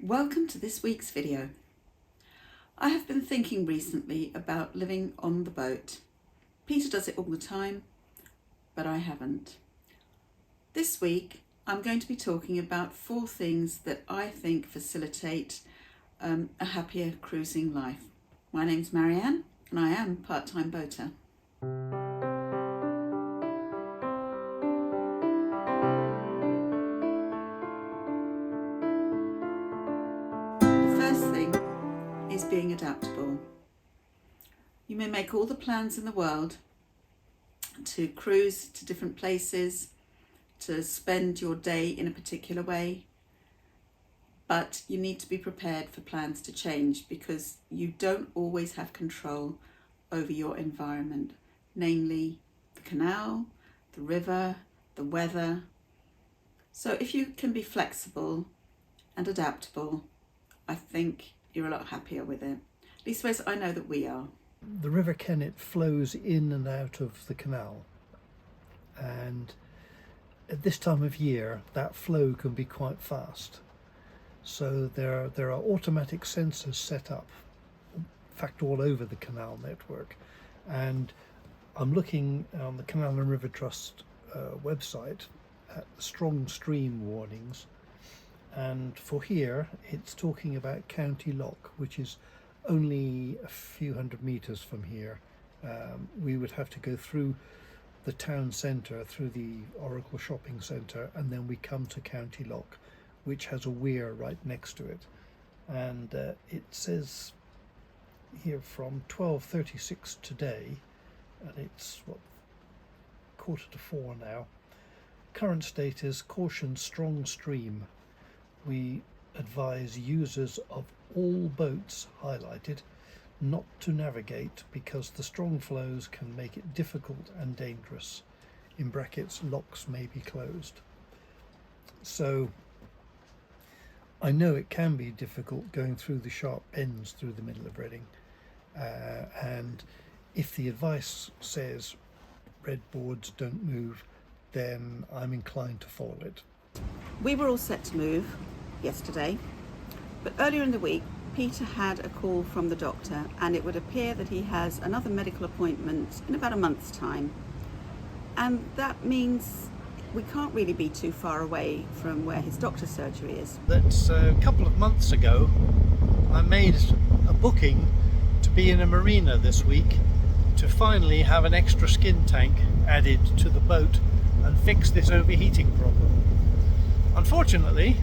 Welcome to this week's video. I have been thinking recently about living on the boat. Peter does it all the time, but I haven't. This week I'm going to be talking about 4 things that I think facilitate a happier cruising life. My name's Marianne and I am a part-time boater. Is being adaptable. You may make all the plans in the world to cruise to different places, to spend your day in a particular way, but you need to be prepared for plans to change because you don't always have control over your environment, namely the canal, the river, the weather. So if you can be flexible and adaptable, I think you're a lot happier with it. Leastways, I know that we are. The River Kenet flows in and out of the canal, and at this time of year that flow can be quite fast. So there are automatic sensors set up, in fact all over the canal network, and I'm looking on the Canal and River Trust website at strong stream warnings. And for here, it's talking about County Lock, which is only a few hundred metres from here. We would have to go through the town centre, through the Oracle shopping centre, and then we come to County Lock, which has a weir right next to it. And it says here from 12:36 today, and it's, 3:45 now. Current state is caution strong stream. We advise users of all boats highlighted not to navigate because the strong flows can make it difficult and dangerous. In brackets, locks may be closed. So I know it can be difficult going through the sharp bends through the middle of Reading, and if the advice says red boards don't move, then I'm inclined to follow it. We were all set to move yesterday, but earlier in the week Peter had a call from the doctor and it would appear that he has another medical appointment in about a month's time, and that means we can't really be too far away from where his doctor's surgery is. That's a couple of months ago I made a booking to be in a marina this week to finally have an extra skin tank added to the boat and fix this overheating problem. Unfortunately,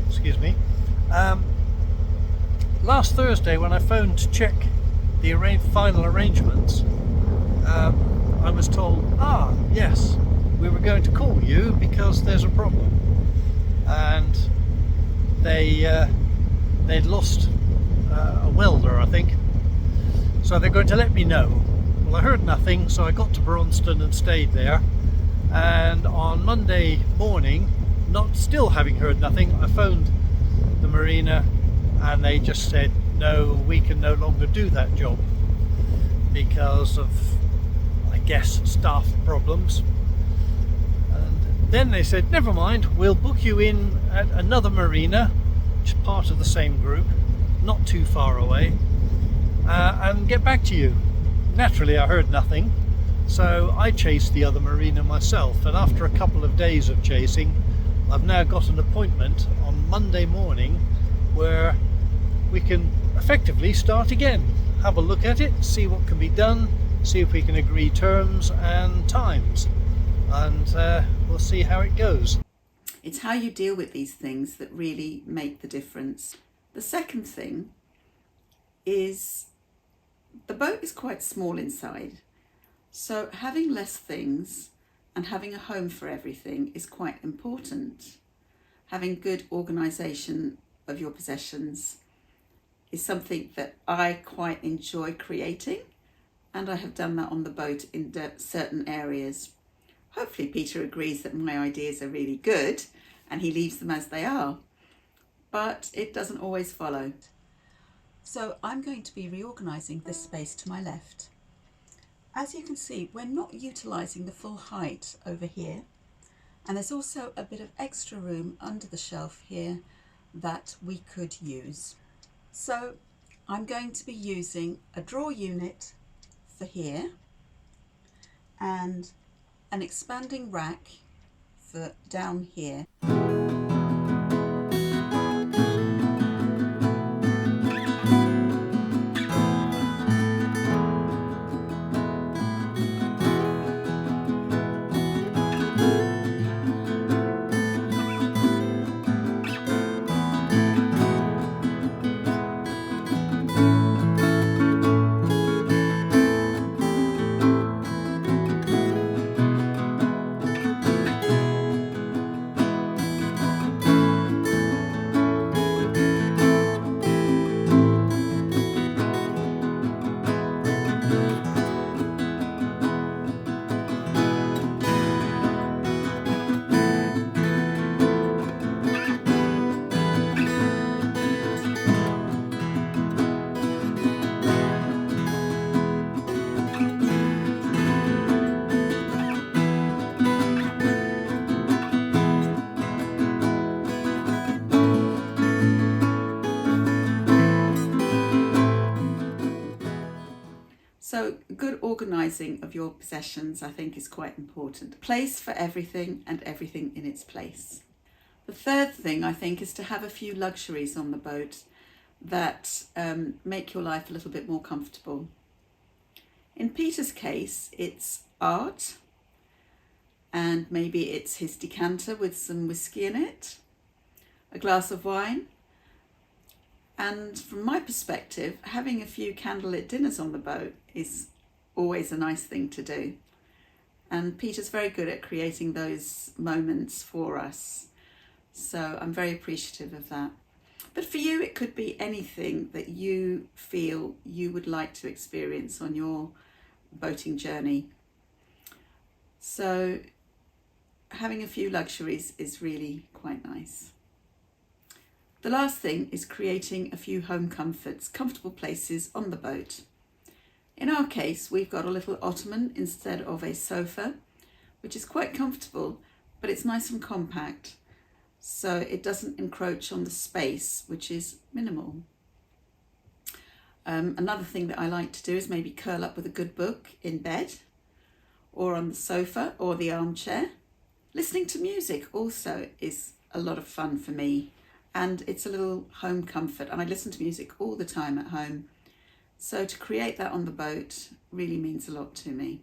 last Thursday when I phoned to check the final arrangements, I was told, yes, we were going to call you because there's a problem. And they'd lost a welder, I think. So they're going to let me know. Well, I heard nothing, so I got to Braunston and stayed there. And on Monday morning, still having heard nothing, I phoned the marina and they just said, no, we can no longer do that job because of, I guess, staff problems. And then they said, never mind, we'll book you in at another marina, which is part of the same group, not too far away, and get back to you. Naturally, I heard nothing, so I chased the other marina myself, and after a couple of days of chasing, I've now got an appointment on Monday morning where we can effectively start again, have a look at it, see what can be done, see if we can agree terms and times, and we'll see how it goes. It's how you deal with these things that really make the difference. The second thing is the boat is quite small inside, so having less things and having a home for everything is quite important. Having good organisation of your possessions is something that I quite enjoy creating, and I have done that on the boat in certain areas. Hopefully Peter agrees that my ideas are really good and he leaves them as they are, but it doesn't always follow. So I'm going to be reorganising this space to my left. As you can see, we're not utilising the full height over here, and there's also a bit of extra room under the shelf here that we could use. So I'm going to be using a drawer unit for here and an expanding rack for down here. So good organising of your possessions, I think, is quite important. Place for everything and everything in its place. The third thing, I think, is to have a few luxuries on the boat that make your life a little bit more comfortable. In Peter's case, it's art, and maybe it's his decanter with some whiskey in it, a glass of wine. And from my perspective, having a few candlelit dinners on the boat is always a nice thing to do. And Peter's very good at creating those moments for us. So I'm very appreciative of that. But for you, it could be anything that you feel you would like to experience on your boating journey. So having a few luxuries is really quite nice. The last thing is creating a few home comforts, comfortable places on the boat. In our case, we've got a little ottoman instead of a sofa, which is quite comfortable, but it's nice and compact, so it doesn't encroach on the space, which is minimal. Another thing that I like to do is maybe curl up with a good book in bed, or on the sofa or the armchair. Listening to music also is a lot of fun for me. And it's a little home comfort, and I listen to music all the time at home. So to create that on the boat really means a lot to me.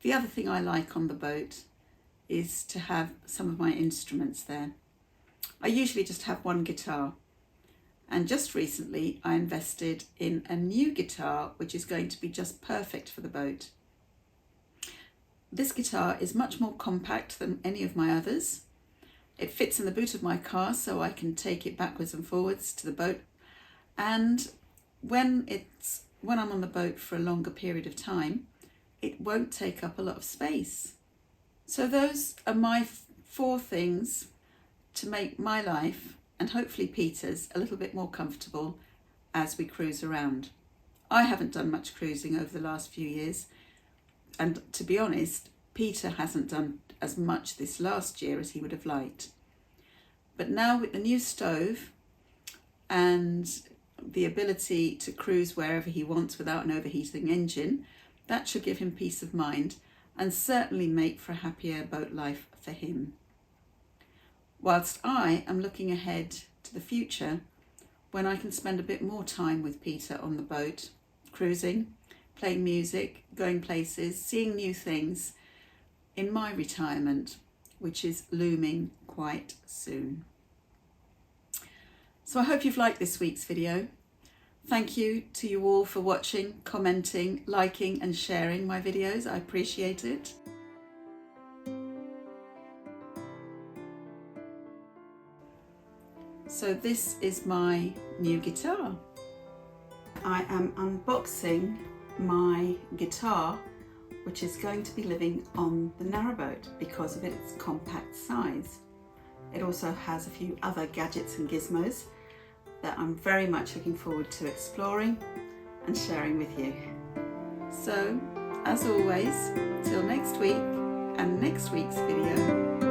The other thing I like on the boat is to have some of my instruments there. I usually just have one guitar, and just recently I invested in a new guitar which is going to be just perfect for the boat. This guitar is much more compact than any of my others. It fits in the boot of my car, so I can take it backwards and forwards to the boat. And when I'm on the boat for a longer period of time, it won't take up a lot of space. So those are my 4 things to make my life, and hopefully Peter's, a little bit more comfortable as we cruise around. I haven't done much cruising over the last few years, and to be honest, Peter hasn't done as much this last year as he would have liked. But now with the new stove and the ability to cruise wherever he wants without an overheating engine, that should give him peace of mind and certainly make for a happier boat life for him. Whilst I am looking ahead to the future when I can spend a bit more time with Peter on the boat, cruising, playing music, going places, seeing new things, in my retirement, which is looming quite soon. So I hope you've liked this week's video. Thank you to you all for watching, commenting, liking and sharing my videos. I appreciate it. So this is my new guitar. I am unboxing my guitar, which is going to be living on the narrowboat because of its compact size. It also has a few other gadgets and gizmos that I'm very much looking forward to exploring and sharing with you. So, as always, till next week and next week's video,